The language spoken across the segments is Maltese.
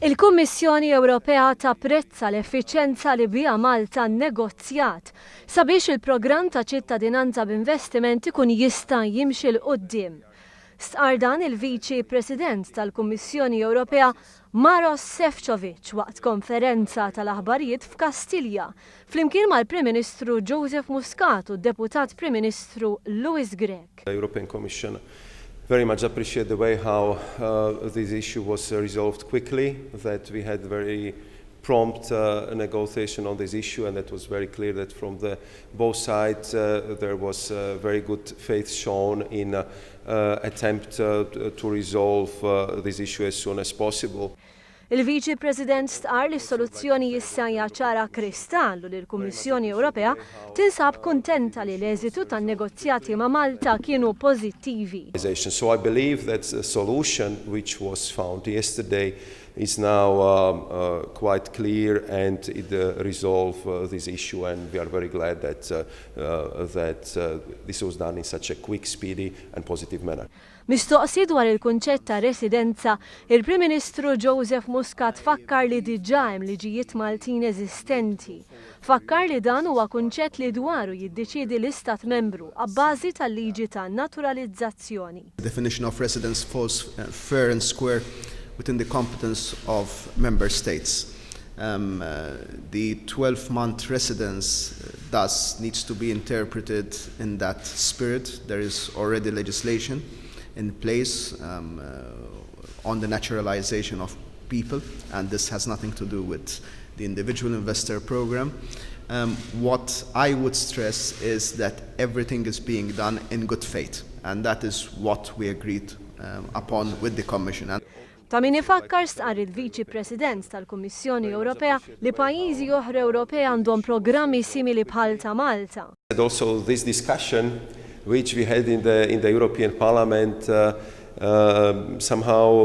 Il-Kummissjoni Ewropea tapprezza l-effiċjenza li biha Malta nnegozjat sabiex il-programm ta' ċittadinanza b'investiment ikun jista' jimxi l quddiem. Stqar dan il-Viċi President tal-Kummissjoni Ewropea Maroš Šefčovič waqt konferenza tal-aħbarijiet f'Kastilja flimkien mal-Prim Ministru Joseph Muscat u d-Deputat Prim Ministru Louis Grech. The European Commission very much appreciate the way how this issue was resolved quickly, that we had very prompt negotiation on this issue, and it was very clear that from both sides there was very good faith shown in attempt to resolve this issue as soon as possible. Il-Viċi President stqar li s-soluzzjoni issa hija ċara kristallu li l-Kummissjoni Ewropea tinsab kuntenta li l-eżitu tan-negozjati ma' Malta kienu pożittivi. So I believe that the solution which was found yesterday is now quite clear, and it resolves this issue, and we are very glad that this was done in such a quick, speedy and positive manner. Mistoqsi dwar il-kunċett ta' residenza, il-Prim Ministru Joseph Muscat fakkar li diġà hemm liġijiet Maltin eżistenti. Fakkar li dan huwa kunċett li dwaru jiddeċiedi l-Istat membru abbażi tal-liġi ta' naturalizzazzjoni. The definition of residence falls fair and square within the competence of member states. The 12-month residence thus needs to be interpreted in that spirit. There is already legislation in place on the naturalization of people, and this has nothing to do with the individual investor program. What I would stress is that everything is being done in good faith, and that is what we agreed upon with the Commission. Ta' min ifakkar stqar il-Viċi President tal-Kummissjoni Ewropea li pajjiżi oħra Ewropej għandhom programmi simili bħal ta' Malta. Also this discussion which we had in the European Parliament somehow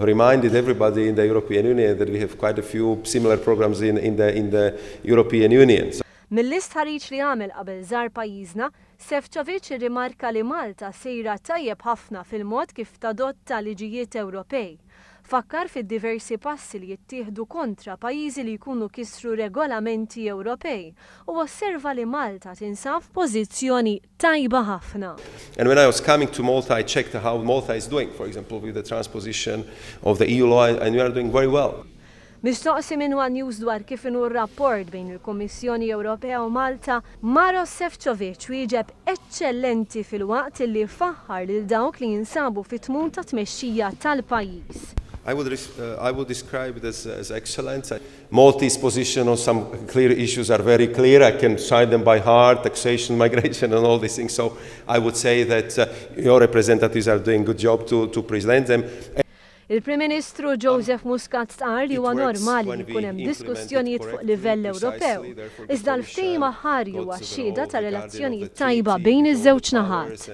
reminded everybody in the European Union that we have quite a few similar programs in the European Union. Mill-istħarriġ li għamel qabel żar pajjiżna, Šefčovič irrimarka li Malta sejra tajjeb ħafna fil-mod kif tadotta liġijiet Ewropej. Fakkar fid-diversi passi li jittieħdu kontra pajjiżi li jkunu kisru regolamenti Ewropej u osserva li Malta tinsab f'pożizzjoni tajba ħafna. And when I was coming to Malta, I checked how Malta is doing, for example, with the transposition of the EU law, and we are doing very well. Mistoqsi minn One News dwar kif inhu r-rapport bejn il-Kummissjoni Ewropea u Malta, Maroš Šefčovič wieġeb eċċellenti fil-waqt li faħħar lil dawk li jinsabu fit-tmum ta' tmexxija tal-pajjiż. I would describe it as excellent. Maltese position on some clear issues are very clear. I can cite them by heart: taxation, migration, and all these things. So I would say that your representatives are doing a good job to present them. Il-Prim Ministru Joseph Muscat stqar li huwa normali li jkun hemm diskussjonijiet fuq livell Ewropew, iżda l-ftehim aħħari huwa xhieda ta' relazzjonijiet tajba bejn iż-żewġ naħat.